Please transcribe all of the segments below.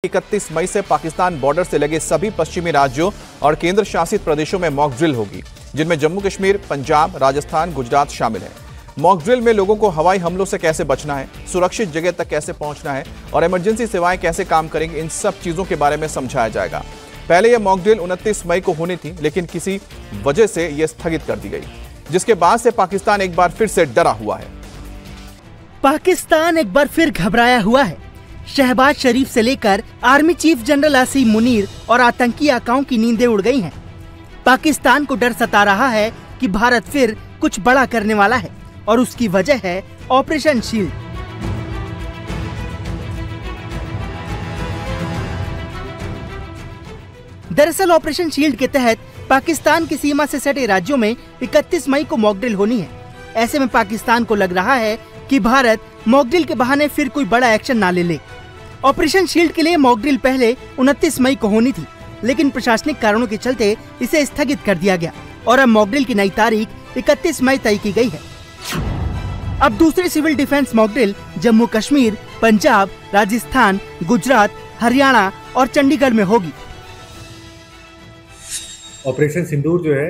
31 मई से पाकिस्तान बॉर्डर से लगे सभी पश्चिमी राज्यों और केंद्र शासित प्रदेशों में मॉक ड्रिल होगी, जिनमें जम्मू कश्मीर, पंजाब, राजस्थान, गुजरात शामिल है। मॉक ड्रिल में लोगों को हवाई हमलों से कैसे बचना है, सुरक्षित जगह तक कैसे पहुंचना है और इमरजेंसी सेवाएं कैसे काम करेंगी, इन सब चीजों के बारे में समझाया जाएगा। पहले यह मॉक ड्रिल 29 मई को होनी थी, लेकिन किसी वजह से यह स्थगित कर दी गई, जिसके बाद से पाकिस्तान एक बार फिर से डरा हुआ है। पाकिस्तान एक बार फिर घबराया हुआ है। शहबाज शरीफ से लेकर army chief general Asim Munir और आतंकी आकाओं की नींदें उड़ गई हैं। पाकिस्तान को डर सता रहा है कि भारत फिर कुछ बड़ा करने वाला है और उसकी वजह है ऑपरेशन शील्ड। दरअसल ऑपरेशन शील्ड के तहत पाकिस्तान की सीमा से सटे राज्यों में 31 मई को मॉक ड्रिल होनी है। ऐसे में पाकिस्तान को लग रहा है कि भारत मॉक ड्रिल के बहाने फिर कोई बड़ा एक्शन ना ले ले। ऑपरेशन शील्ड के लिए मॉक ड्रिल पहले 29 मई को होनी थी, लेकिन प्रशासनिक कारणों के चलते इसे स्थगित कर दिया गया और अब मॉक ड्रिल की नई तारीख 31 मई तय की गई है। अब दूसरी civil defence mock drill Jammu Kashmir, Punjab, Rajasthan, Gujarat, Haryana और चंडीगढ़ में होगी। ऑपरेशन सिंदूर जो है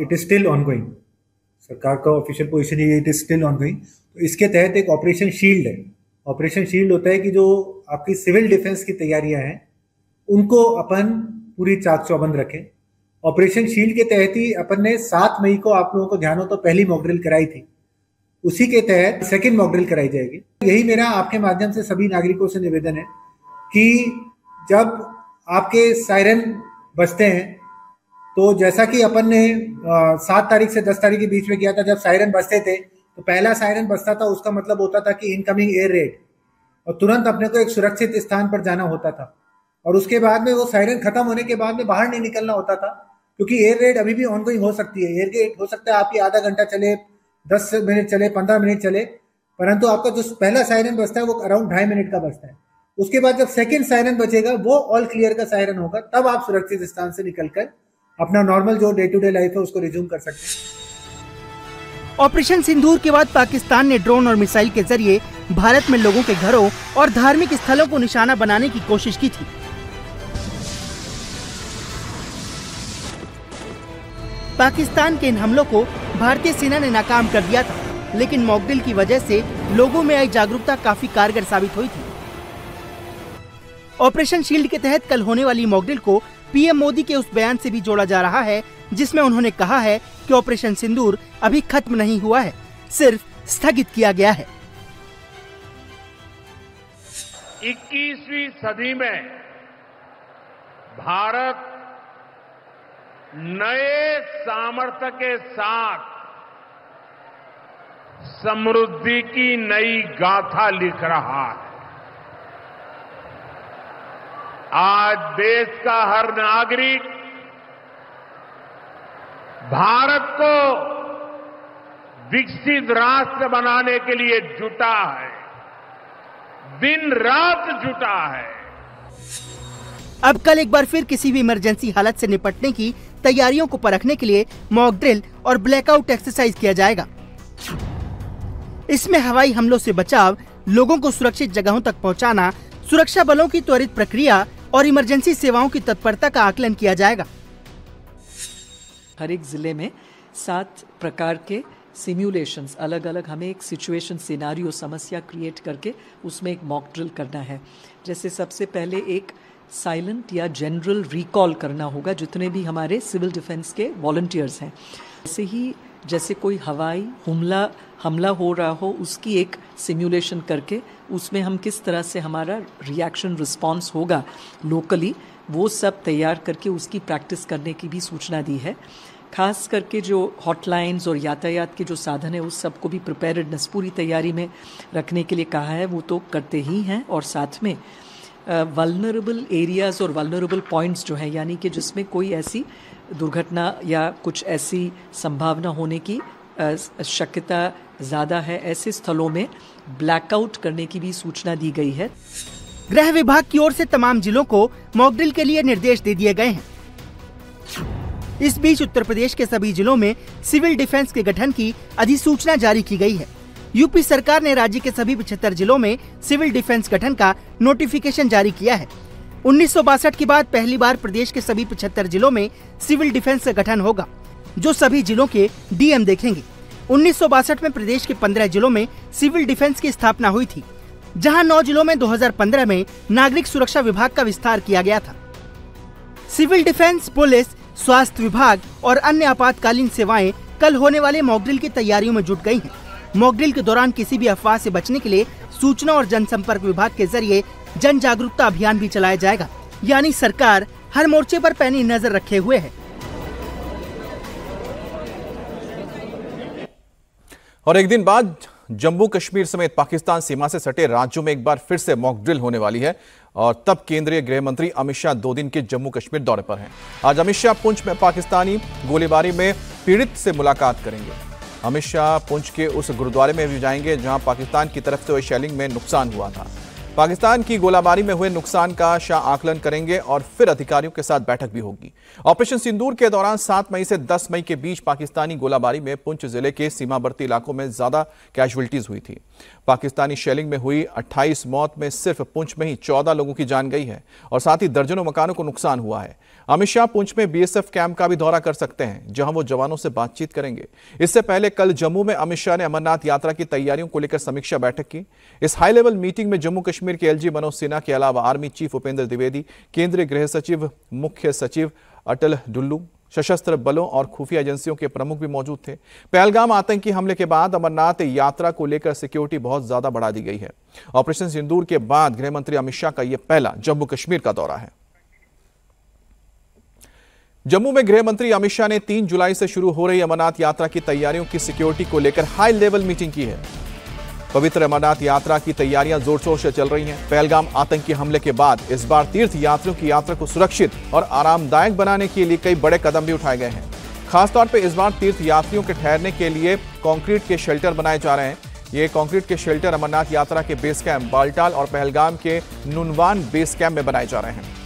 इट इज स्टिल ऑनगोइंग। सरकार का ऑफिशियल पोजीशन है इट इज स्टिल ऑनगोइंग। तो इसके तहत एक ऑपरेशन शील्ड है। ऑपरेशन शील्ड होता है कि जो आपकी सिविल डिफेंस की तैयारियां हैं उनको अपन पूरी चाक चौबंद रखें। ऑपरेशन शील्ड के तहत ही अपन ने 7 मई को, आप लोगों को ध्यान हो तो, पहली मॉक ड्रिल कराई थी। उसी के तहत सेकेंड मॉक ड्रिल कराई जाएगी। यही मेरा आपके माध्यम से सभी नागरिकों से निवेदन है कि जब आपके सायरन बजते हैं, तो जैसा कि अपन ने 7 तारीख से 10 तारीख के बीच में किया था, जब सायरन बजते थे तो पहला सायरन बजता था, उसका मतलब होता था कि इनकमिंग एयर रेड, और तुरंत अपने को एक सुरक्षित स्थान पर जाना होता था। और उसके बाद में वो सायरन खत्म होने के बाद में बाहर नहीं निकलना होता था, क्योंकि एयर रेड अभी भी ऑनगोइंग हो सकती है। एयर रेड हो सकता है आपकी आधा घंटा चले, 10 मिनट चले, 15 मिनट चले, परंतु आपका जो पहला सायरन बजता है वो अराउंड 2.5 मिनट का बजता है। उसके बाद जब सेकेंड सायरन बजेगा वो ऑल क्लियर का सायरन होगा, तब आप सुरक्षित स्थान से निकलकर अपना नॉर्मल जो डे टू डे लाइफ है उसको रिज्यूम कर सकते हैं। ऑपरेशन सिंदूर के बाद पाकिस्तान ने ड्रोन और मिसाइल के जरिए भारत में लोगों के घरों और धार्मिक स्थलों को निशाना बनाने की कोशिश की थी। पाकिस्तान के इन हमलों को भारतीय सेना ने नाकाम कर दिया था, लेकिन मॉक ड्रिल की वजह से लोगों में आई जागरूकता काफी कारगर साबित हुई थी। ऑपरेशन शील्ड के तहत कल होने वाली मॉक ड्रिल को पीएम मोदी के उस बयान से भी जोड़ा जा रहा है जिसमें उन्होंने कहा है कि ऑपरेशन सिंदूर अभी खत्म नहीं हुआ है, सिर्फ स्थगित किया गया है। 21वीं सदी में भारत नए सामर्थ्य के साथ समृद्धि की नई गाथा लिख रहा है। आज देश का हर नागरिक भारत को विकसित राष्ट्र बनाने के लिए जुटा है, दिन रात जुटा है। अब कल एक बार फिर किसी भी इमरजेंसी हालत से निपटने की तैयारियों को परखने के लिए मॉक ड्रिल और ब्लैकआउट एक्सरसाइज किया जाएगा। इसमें हवाई हमलों से बचाव, लोगों को सुरक्षित जगहों तक पहुंचाना, सुरक्षा बलों की त्वरित प्रक्रिया और इमरजेंसी सेवाओं की तत्परता का आकलन किया जाएगा। हर एक जिले में 7 प्रकार के सिम्युलेशंस, अलग अलग हमें एक सिचुएशन सिनारियो समस्या क्रिएट करके उसमें एक मॉक ड्रिल करना है। जैसे सबसे पहले एक साइलेंट या जनरल रिकॉल करना होगा जितने भी हमारे सिविल डिफेंस के वॉलंटियर्स हैं। जैसे कोई हवाई हमला हो रहा हो, उसकी एक सिम्युलेशन करके उसमें हम किस तरह से हमारा रिएक्शन रिस्पांस होगा लोकली, वो सब तैयार करके उसकी प्रैक्टिस करने की भी सूचना दी है। खास करके जो हॉटलाइंस और यातायात के जो साधन है उस सब को भी प्रिपेयर्डनेस पूरी तैयारी में रखने के लिए कहा है, वो तो करते ही हैं। और साथ में वल्नरेबल एरियाज़ और वल्नरेबल पॉइंट्स जो हैं, यानी कि जिसमें कोई ऐसी दुर्घटना या कुछ ऐसी संभावना होने की शक्यता ज़्यादा है, ऐसे स्थलों में ब्लैकआउट करने की भी सूचना दी गई है। गृह विभाग की ओर से तमाम जिलों को मॉक ड्रिल के लिए निर्देश दे दिए गए हैं। इस बीच उत्तर प्रदेश के सभी जिलों में सिविल डिफेंस के गठन की अधिसूचना जारी की गई है। यूपी सरकार ने राज्य के सभी 75 जिलों में सिविल डिफेंस गठन का नोटिफिकेशन जारी किया है। 1962 के बाद पहली बार प्रदेश के सभी 75 जिलों में सिविल डिफेंस का गठन होगा, जो सभी जिलों के डीएम देखेंगे। 1962 में प्रदेश के 15 जिलों में सिविल डिफेंस की स्थापना हुई थी, जहां 9 जिलों में 2015 में नागरिक सुरक्षा विभाग का विस्तार किया गया था। सिविल डिफेंस, पुलिस, स्वास्थ्य विभाग और अन्य आपातकालीन सेवाएं कल होने वाले मॉकड्रिल की तैयारियों में जुट गई हैं। मॉकड्रिल के दौरान किसी भी अफवाह से बचने के लिए सूचना और जनसंपर्क विभाग के जरिए जन जागरूकता अभियान भी चलाया जाएगा। यानी सरकार हर मोर्चे पर पैनी नजर रखे हुए है। और एक दिन बाद जम्मू कश्मीर समेत पाकिस्तान सीमा से सटे राज्यों में एक बार फिर से मॉक ड्रिल होने वाली है और तब केंद्रीय गृह मंत्री अमित शाह 2 दिन के जम्मू कश्मीर दौरे पर हैं। आज अमित शाह पुंछ में पाकिस्तानी गोलीबारी में पीड़ित से मुलाकात करेंगे। अमित शाह पुंछ के उस गुरुद्वारे में भी जाएंगे जहां पाकिस्तान की तरफ से हुई शेलिंग में नुकसान हुआ था। पाकिस्तान की गोलाबारी में हुए नुकसान का शाह आकलन करेंगे और फिर अधिकारियों के साथ बैठक भी होगी। ऑपरेशन सिंदूर के दौरान 7 मई से 10 मई के बीच पाकिस्तानी गोलाबारी में पुंछ जिले के सीमावर्ती इलाकों में ज्यादा कैजुअल्टीज हुई थी। पाकिस्तानी शेलिंग में हुई 28 मौत में सिर्फ पुंछ में ही 14 लोगों की जान गई है और साथ ही दर्जनों मकानों को नुकसान हुआ है। अमित शाह पुंछ में बीएसएफ कैंप का भी दौरा कर सकते हैं, जहां वो जवानों से बातचीत करेंगे। इससे पहले कल जम्मू में अमित शाह ने अमरनाथ यात्रा की तैयारियों को लेकर समीक्षा बैठक की। इस हाई लेवल मीटिंग में जम्मू कश्मीर के एलजी मनोज सिन्हा के अलावा आर्मी चीफ उपेंद्र द्विवेदी, केंद्रीय गृह सचिव, मुख्य सचिव अटल डुल्लू, सशस्त्र बलों और खुफिया एजेंसियों के प्रमुख भी मौजूद थे। पहलगाम आतंकी हमले के बाद अमरनाथ यात्रा को लेकर सिक्योरिटी बहुत ज्यादा बढ़ा दी गई है। ऑपरेशन सिंदूर के बाद गृह मंत्री अमित शाह का यह पहला जम्मू कश्मीर का दौरा है। जम्मू में गृह मंत्री अमित शाह ने 3 जुलाई से शुरू हो रही अमरनाथ यात्रा की तैयारियों की सिक्योरिटी को लेकर हाई लेवल मीटिंग की है। पवित्र अमरनाथ यात्रा की तैयारियां जोर शोर से चल रही हैं। पहलगाम आतंकी हमले के बाद इस बार तीर्थ यात्रियों की यात्रा को सुरक्षित और आरामदायक बनाने के लिए कई बड़े कदम भी उठाए गए हैं। खासतौर पर इस बार तीर्थ यात्रियों के ठहरने के लिए कंक्रीट के शेल्टर बनाए जा रहे हैं। ये कंक्रीट के शेल्टर अमरनाथ यात्रा के बेस कैंप बालटाल और पहलगाम के नुनवान बेस कैंप में बनाए जा रहे हैं।